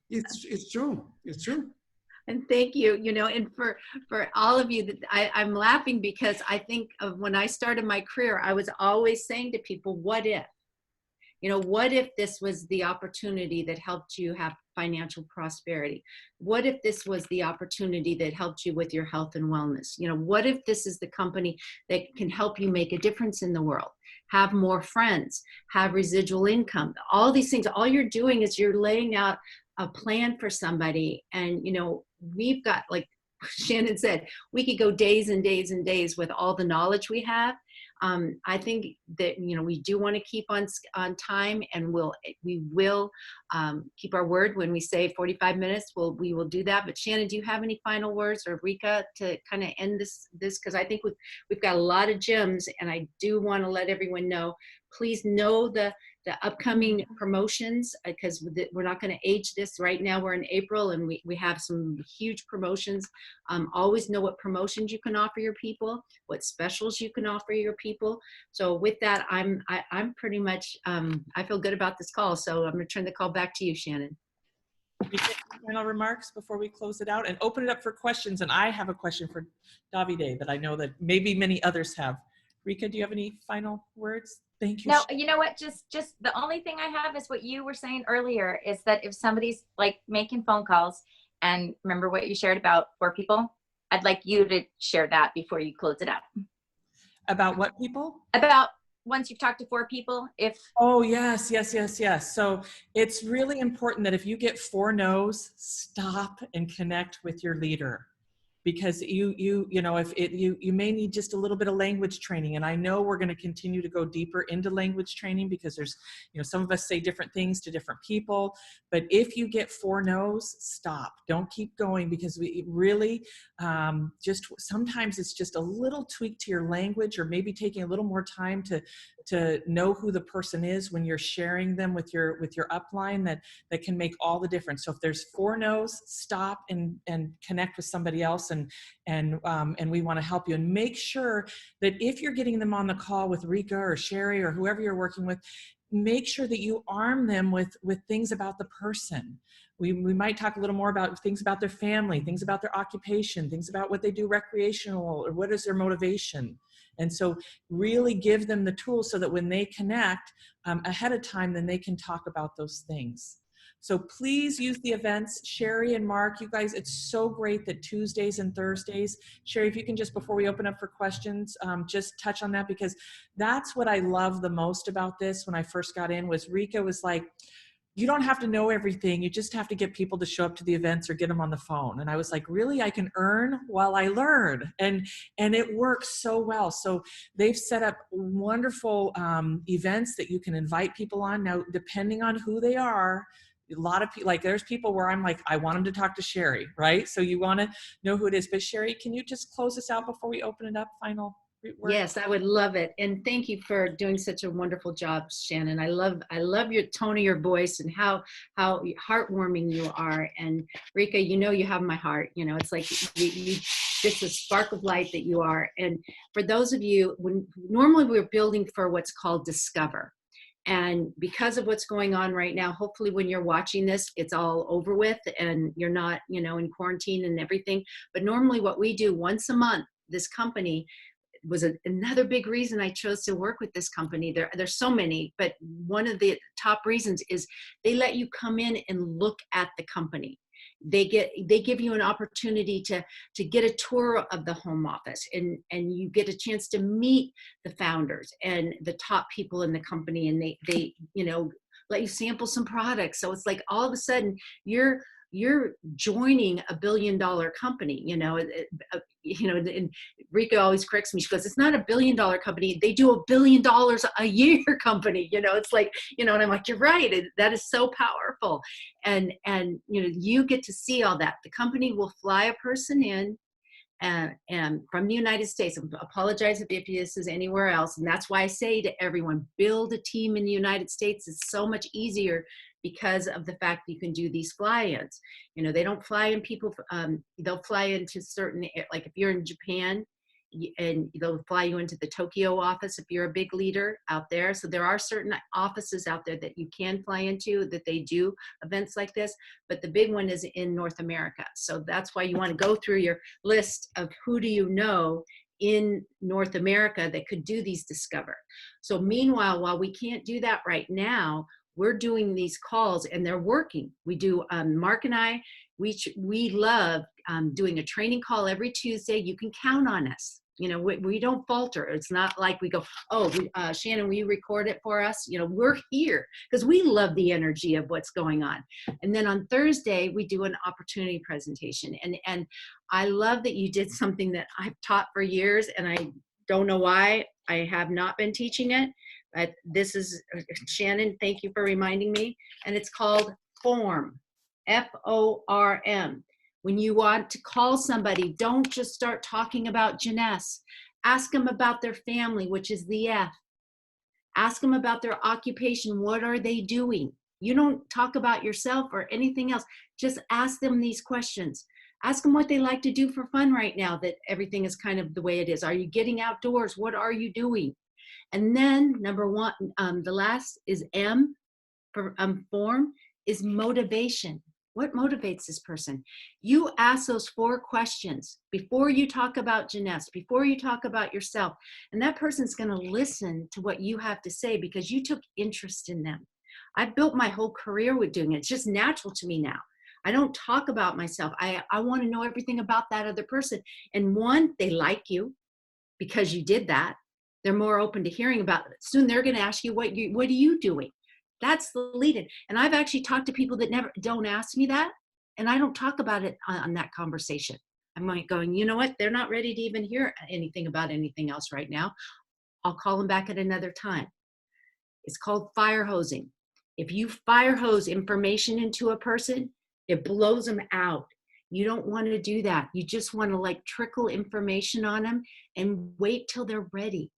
it's true. It's true. And thank you, you know, and for all of you, that I'm laughing because I think of when I started my career, I was always saying to people, what if? You know, what if this was the opportunity that helped you have financial prosperity? What if this was the opportunity that helped you with your health and wellness? You know, what if this is the company that can help you make a difference in the world, have more friends, have residual income, all these things? All you're doing is you're laying out a plan for somebody. And, you know, we've got, like Shannon said, we could go days and days and days with all the knowledge we have. I think that, you know, we do want to keep on time, and we will keep our word. When we say 45 minutes, we will do that. But Shannon, do you have any final words, or Riikka, to kind of end this? Because I think we've got a lot of gems, and I do want to let everyone know, please know the upcoming promotions, because we're not going to age this. Right now we're in April, and we have some huge promotions. Always know what promotions you can offer your people, what specials you can offer your people. So with that, I'm pretty much, I feel good about this call. So I'm going to turn the call back to you, Shannon. Final remarks before we close it out and open it up for questions. And I have a question for Davide that I know that maybe many others have. Riikka, do you have any final words? Thank you. No, you know what? Just the only thing I have is what you were saying earlier is that if somebody's like making phone calls, and remember what you shared about 4 people, I'd like you to share that before you close it up. About what people? About once you've talked to 4 people, if Oh, yes, yes, yes, yes. So it's really important that if you get 4 no's, stop and connect with your leader. Because you know, if it, you may need just a little bit of language training. And I know we're going to continue to go deeper into language training because there's, you know, some of us say different things to different people, but if you get 4 no's, stop, don't keep going, because we really just, sometimes it's just a little tweak to your language, or maybe taking a little more time to know who the person is when you're sharing them with your upline, that can make all the difference. So if there's 4 no's, stop and connect with somebody else, and we want to help you. And make sure that if you're getting them on the call with Riikka or Sheri or whoever you're working with, make sure that you arm them with things about the person. We might talk a little more about things about their family, things about their occupation, things about what they do recreational, or what is their motivation. And so really give them the tools so that when they connect ahead of time, then they can talk about those things. So please use the events. Sheri and Mark, you guys, it's so great that Tuesdays and Thursdays. Sheri, if you can just, before we open up for questions, just touch on that, because that's what I love the most about this. When I first got in, was Riikka was like, you don't have to know everything. You just have to get people to show up to the events or get them on the phone. And I was like, really? I can earn while I learn. And it works so well. So they've set up wonderful events that you can invite people on. Now, depending on who they are, a lot of people, like there's people where I'm like, I want them to talk to Sheri, right? So you want to know who it is. But Sheri, can you just close us out before we open it up? Final word? Yes, I would love it. And thank you for doing such a wonderful job, Shannon. I love your tone of your voice and how heartwarming you are. And Riikka, you know, you have my heart. You know, it's like you just a spark of light that you are. And for those of you, when normally we're building for what's called Discover. And because of what's going on right now, hopefully when you're watching this, it's all over with and you're not, you know, in quarantine and everything. But normally what we do once a month, this company was another big reason I chose to work with this company. There's so many, but one of the top reasons is they let you come in and look at the company. They give you an opportunity to get a tour of the home office, and you get a chance to meet the founders and the top people in the company, and they you know, let you sample some products. So it's like all of a sudden you're joining $1 billion company, you know. And Riikka always corrects me. She goes, it's not $1 billion company. They do $1 billion a year company. You know, it's like, you know, and I'm like, you're right. That is so powerful. And, you know, you get to see all that. The company will fly a person in and from the United States. I apologize if this is anywhere else. And that's why I say to everyone, build a team in the United States. It's so much easier because of the fact that you can do these fly-ins. You know, they don't fly in people, they'll fly into certain, like if you're in Japan, and they'll fly you into the Tokyo office if you're a big leader out there. So there are certain offices out there that you can fly into that they do events like this, but the big one is in North America. So that's why you want to go through your list of who do you know in North America that could do these Discover. So meanwhile, while we can't do that right now, we're doing these calls and they're working. We do, Mark and I, we love doing a training call every Tuesday. You can count on us. You know, we don't falter. It's not like we go, oh, Shannon, will you record it for us? You know, we're here because we love the energy of what's going on. And then on Thursday, we do an opportunity presentation. And I love that you did something that I've taught for years, and I don't know why I have not been teaching it. But this is, Shannon, thank you for reminding me. And it's called FORM, F-O-R-M. When you want to call somebody, don't just start talking about Jeunesse. Ask them about their family, which is the F. Ask them about their occupation. What are they doing? You don't talk about yourself or anything else. Just ask them these questions. Ask them what they like to do for fun right now that everything is kind of the way it is. Are you getting outdoors? What are you doing? And then number one, the last is M for form, is motivation. What motivates this person? You ask those 4 questions before you talk about Jeunesse, before you talk about yourself. And that person's going to listen to what you have to say because you took interest in them. I've built my whole career with doing it. It's just natural to me now. I don't talk about myself. I want to know everything about that other person. And one, they like you because you did that. They're more open to hearing about it. Soon they're going to ask you, what are you doing? That's the lead-in. And I've actually talked to people that don't ask me that. And I don't talk about it on that conversation. I'm like going, you know what? They're not ready to even hear anything about anything else right now. I'll call them back at another time. It's called fire hosing. If you fire hose information into a person, it blows them out. You don't want to do that. You just want to like trickle information on them and wait till they're ready.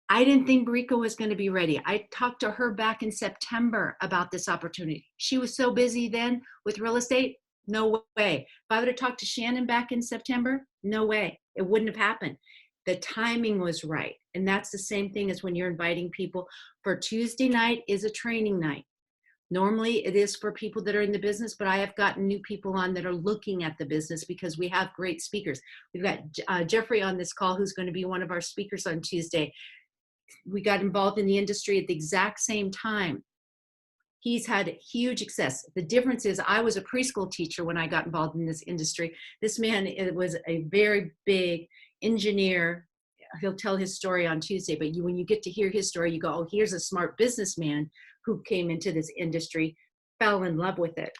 I didn't think Riikka was going to be ready. I talked to her back in September about this opportunity. She was so busy then with real estate, no way. If I would have talked to Shannon back in September, no way. It wouldn't have happened. The timing was right. And that's the same thing as when you're inviting people. For Tuesday night is a training night. Normally it is for people that are in the business, but I have gotten new people on that are looking at the business because we have great speakers. We've got Jeffrey on this call who's going to be one of our speakers on Tuesday. We got involved in the industry at the exact same time. He's had huge success. The difference is I was a preschool teacher when I got involved in this industry. This man was a very big engineer. He'll tell his story on Tuesday, but when you get to hear his story, you go, oh, here's a smart businessman who came into this industry, fell in love with it.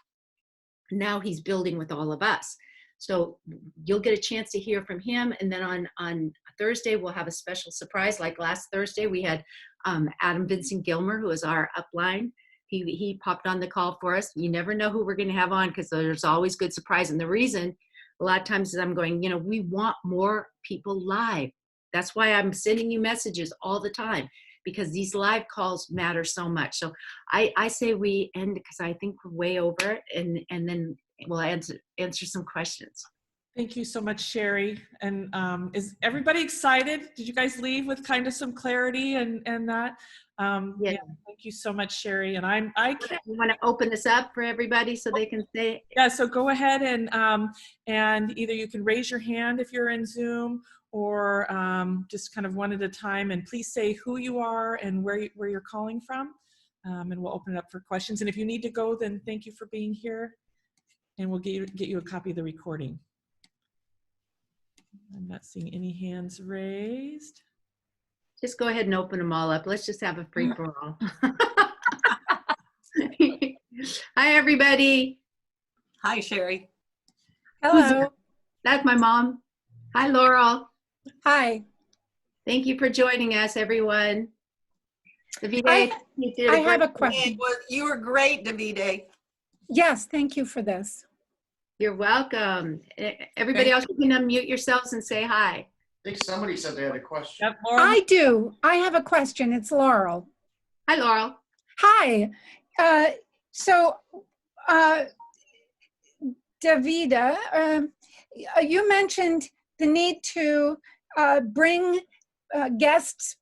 Now he's building with all of us. So you'll get a chance to hear from him. And then on Thursday, we'll have a special surprise. Like last Thursday, we had Adam Vincent Gilmer, who is our upline. He popped on the call for us. You never know who we're going to have on because there's always good surprise. And the reason a lot of times is I'm going, we want more people live. That's why I'm sending you messages all the time because these live calls matter so much. So I say we end because I think we're way over it and then we'll answer some questions. Thank you so much, Sheri. And is everybody excited? Did you guys leave with kind of some clarity and that? Yeah. Thank you so much, Sheri. And I can't. You want to open this up for everybody so they can say? Yeah. So go ahead and either you can raise your hand if you're in Zoom or just kind of one at a time. And please say who you are and where you're calling from. And we'll open it up for questions. And if you need to go, then thank you for being here. And we'll get you a copy of the recording. I'm not seeing any hands raised. Just go ahead and open them all up. Let's just have a free for all. Hi, everybody. Hi, Sheri. Hello. That's my mom. Hi, Laurel. Hi. Thank you for joining us, everyone. Davide, I have a question. You were great, Davide. Yes, thank you for this. You're welcome. Everybody else, you can unmute yourselves and say hi. I think somebody said they had a question. Yep, Laura. I do. I have a question. It's Laurel. Hi, Laurel. Hi. Davide, you mentioned the need to bring guests,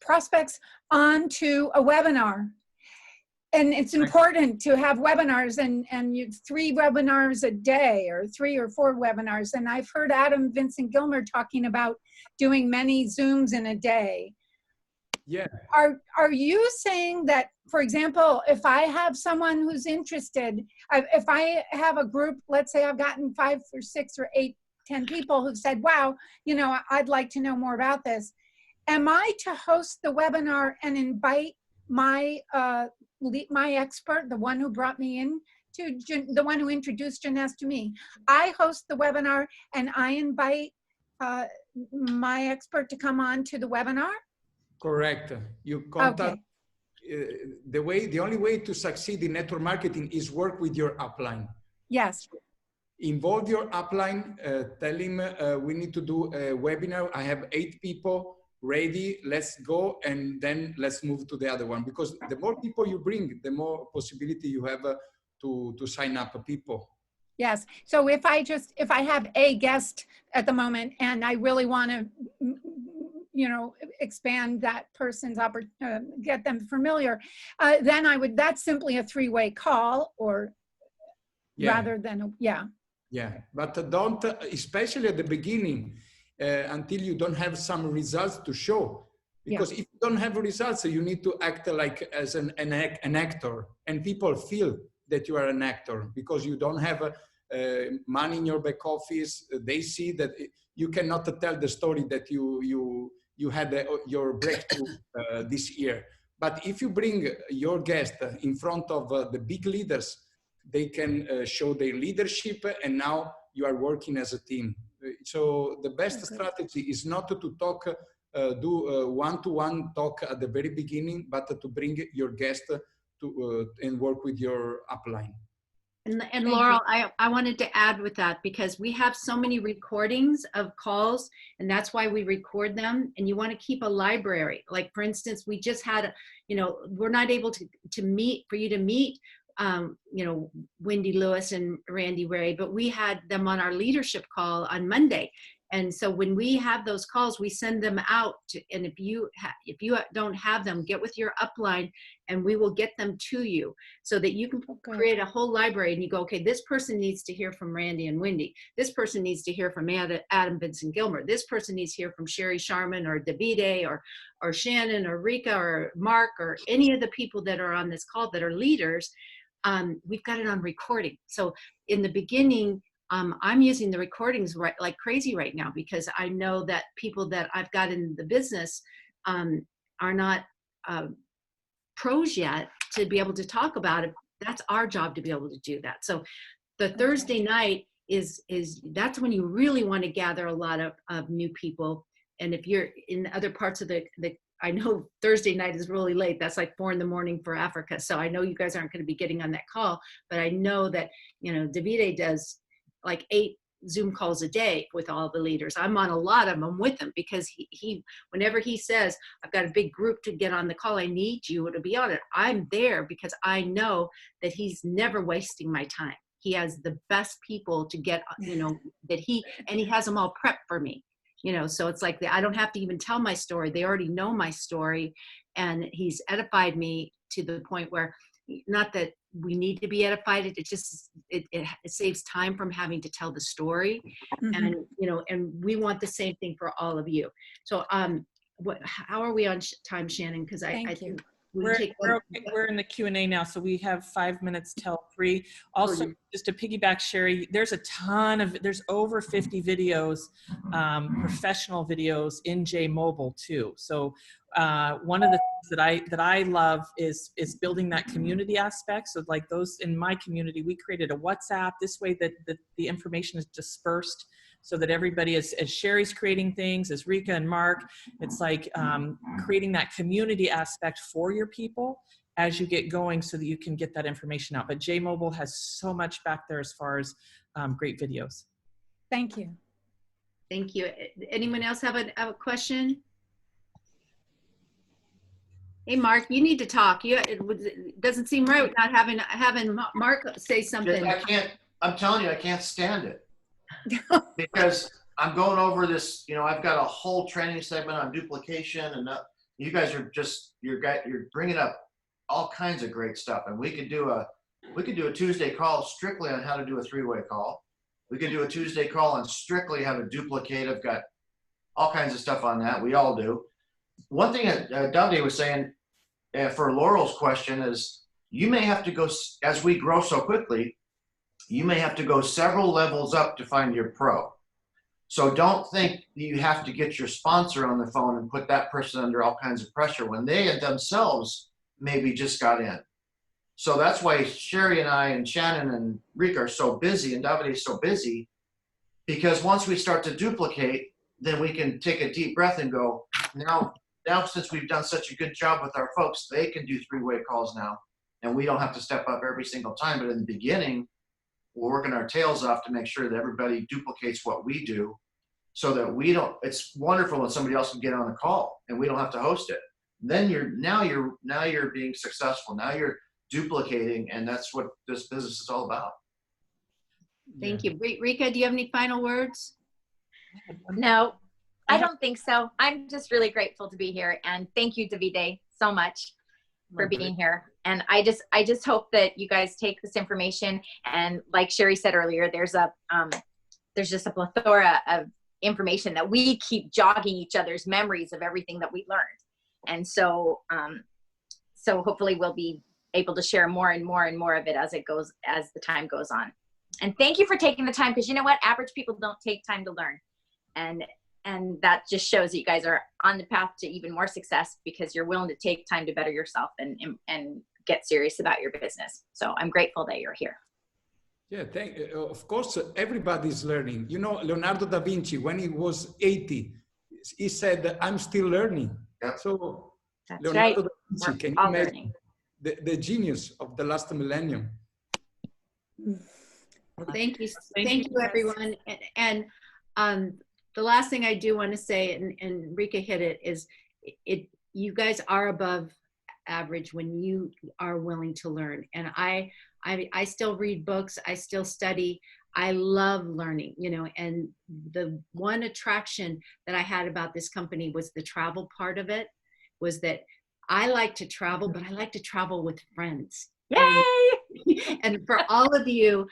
prospects onto a webinar. And it's important to have webinars and 3 webinars a day or 3 or 4 webinars. And I've heard Adam Vincent Gilmer talking about doing many Zooms in a day. Yeah. Are you saying that, for example, if I have someone who's interested, if I have a group, let's say I've gotten 5 or 6 or 8, 10 people who've said, wow, I'd like to know more about this. Am I to host the webinar and invite my expert, the one who brought me in, the one who introduced Jeunesse to me? I host the webinar and I invite my expert to come on to the webinar? Correct. You contact, Okay. The only way to succeed in network marketing is work with your upline. Yes. Involve your upline, tell him we need to do a webinar. I have 8 people ready, let's go, and then let's move to the other one. Because the more people you bring, the more possibility you have to sign up people. Yes. So if I have a guest at the moment and I really want to, expand that person's get them familiar, then that's simply a 3-way call or. rather than, yeah. Yeah, but don't, especially at the beginning, until you don't have some results to show. Because if you don't have results, you need to act like as an actor, and people feel that you are an actor because you don't have money in your back office. They see that you cannot tell the story that you had your breakthrough this year. But if you bring your guest in front of the big leaders, they can show their leadership, and now you are working as a team. So the best strategy is not to talk, do one-to-one talk at the very beginning, but to bring your guest to and work with your upline. And Laurel, I wanted to add with that, because we have so many recordings of calls, and that's why we record them. And you want to keep a library. Like, for instance, we just had, we're not able to meet, for you to meet, Wendy Lewis and Randy Ray, but we had them on our leadership call on Monday. And so when we have those calls, we send them out and if you don't have them, get with your upline and we will get them to you so that you can create a whole library and you go, okay, this person needs to hear from Randy and Wendy. This person needs to hear from Adam Vincent Gilmer. This person needs to hear from Sheri Sharman or Davide or Shannon or Riikka or Mark or any of the people that are on this call that are leaders. We've got it on recording. So in the beginning, I'm using the recordings like crazy right now, because I know that people that I've got in the business are not pros yet to be able to talk about it. That's our job to be able to do that. So the Thursday night is that's when you really want to gather a lot of new people. And if you're in other parts of the I know Thursday night is really late. That's like 4 a.m. for Africa. So I know you guys aren't going to be getting on that call, but I know that, Davide does like 8 Zoom calls a day with all the leaders. I'm on a lot of them with him because he whenever he says, I've got a big group to get on the call, I need you to be on it. I'm there because I know that he's never wasting my time. He has the best people to get, and he has them all prepped for me. So it's like I don't have to even tell my story. They already know my story, and he's edified me to the point where, not that we need to be edified, it just it saves time from having to tell the story. And and we want the same thing for all of you. So how are we on time, Shannon? Because I think we're in the Q&A now, so we have 5 minutes till 3. Also, just to piggyback Sheri, there's over 50 videos, professional videos in JMobile too. So one of the things that I love is building that community aspect. So like those in my community, we created a WhatsApp. This way that the information is dispersed so that everybody, as Sheri's creating things, as Riikka and Mark, it's like creating that community aspect for your people as you get going so that you can get that information out. But JMobile has so much back there as far as great videos. Thank you. Thank you. Anyone else have a question? Hey, Mark, you need to talk. It doesn't seem right not having Mark say something. I'm telling you, I can't stand it. Because I'm going over this, I've got a whole training segment on duplication, and you guys are you're bringing up all kinds of great stuff. And we could do a Tuesday call strictly on how to do a 3-way call. We could do a Tuesday call on strictly how to duplicate. I've got all kinds of stuff on that. We all do. One thing that Davide was saying for Laurel's question is, you may have to go, as we grow so quickly, you may have to go several levels up to find your pro. So don't think you have to get your sponsor on the phone and put that person under all kinds of pressure when they themselves maybe just got in. So that's why Sheri and I and Shannon and Riikka are so busy, and Davide is so busy, because once we start to duplicate, then we can take a deep breath and go, now since we've done such a good job with our folks, they can do 3-way calls now, and we don't have to step up every single time. But in the beginning, we're working our tails off to make sure that everybody duplicates what we do, so that it's wonderful when somebody else can get on the call and we don't have to host it. Then you're being successful. Now you're duplicating, and that's what this business is all about. Thank you. Riikka, do you have any final words? No, I don't think so. I'm just really grateful to be here, and thank you, Davide, so much. for being here. And I just hope that you guys take this information, and like Sheri said earlier, there's just a plethora of information that we keep jogging each other's memories of everything that we learned. And so, so hopefully we'll be able to share more and more and more of it as the time goes on. And thank you for taking the time, because you know what? Average people don't take time to learn. And that just shows that you guys are on the path to even more success, because you're willing to take time to better yourself and get serious about your business. So I'm grateful that you're here. Yeah, of course, everybody's learning. You know, Leonardo da Vinci, when he was 80, he said, I'm still learning. Yeah. So That's Leonardo right. da Vinci, can you all imagine the genius of the last millennium? Thank you. Thank Thank you, you, guys. everyone. And the last thing I do want to say, and Riikka hit it, is you guys are above average when you are willing to learn. And I still read books. I still study. I love learning, you know, and the one attraction that I had about this company was the travel part of it, was that I like to travel, but I like to travel with friends. Yay! And for all of you,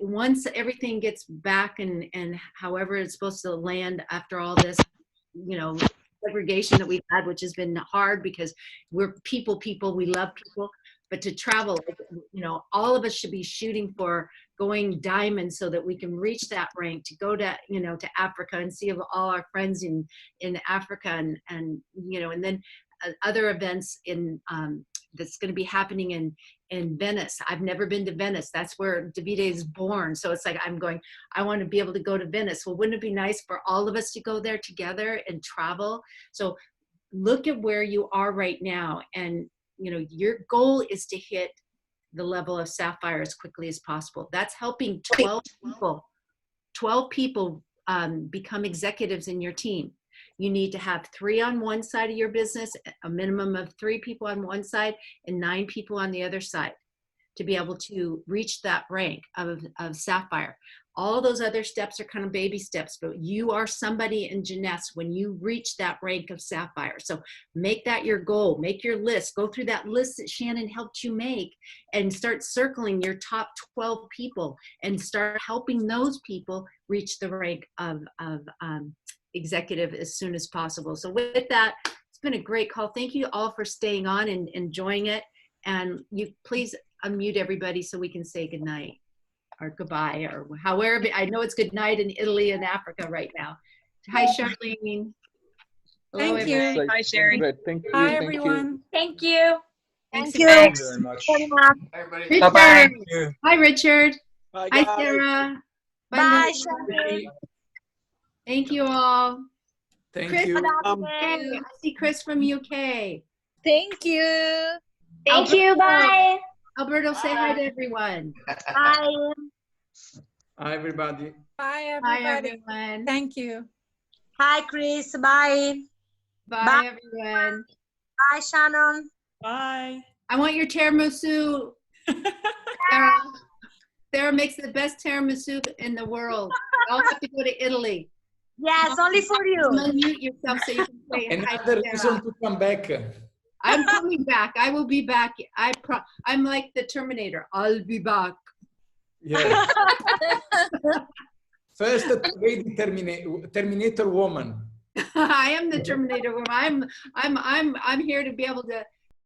once everything gets back and however it's supposed to land after all this, you know, segregation that we've had, which has been hard because we're people, we love people, but to travel, you know, all of us should be shooting for going diamond so that we can reach that rank, to go to, you know, to Africa and see all our friends in Africa and you know, and then other events that's going to be happening in Venice. I've never been to Venice. That's where Davide is born. So it's like, I want to be able to go to Venice. Well, wouldn't it be nice for all of us to go there together and travel? So look at where you are right now. And, you know, your goal is to hit the level of Sapphire as quickly as possible. That's helping 12 people become executives in your team. You need to have 3 on one side of your business, a minimum of 3 people on one side and 9 people on the other side to be able to reach that rank of Sapphire. All those other steps are kind of baby steps, but you are somebody in Jeunesse when you reach that rank of Sapphire. So make that your goal, make your list, go through that list that Shannon helped you make and start circling your top 12 people and start helping those people reach the rank of executive as soon as possible. So with that, it's been a great call. Thank you all for staying on and enjoying it. And you please unmute everybody so we can say goodnight or goodbye or however. I know it's good night in Italy and Africa right now. Hi, Charlene. Hello, Thank you. everybody. Hi, Sheri. Great. Thank you. Hi, Thank everyone. Thank you. Thanks, you. Thank you very much. Everybody. Richard. Bye-bye. Hi, Richard. Bye, Hi, guys. Sarah. Bye, Lily. Thank you all. Thank Chris, you. I see Chris from UK. Thank you. Thank you. Bye. Alberto, say hi to everyone. Bye. Hi, everybody. Bye, Hi, everybody. everyone. Thank you. Hi, Chris. Bye. Bye, everyone. Bye, Shannon. Bye. I want your tiramisu. Sarah. Sarah makes the best tiramisu in the world. I'll have to go to Italy. Yes, only for you. Unmute yourself so you can say hi Another to reason Sarah. to come back. I'm coming back. I will be back. I'm like the Terminator. I'll be back. Yeah. First, lady Terminator woman. I am the Terminator woman. I'm here to be able to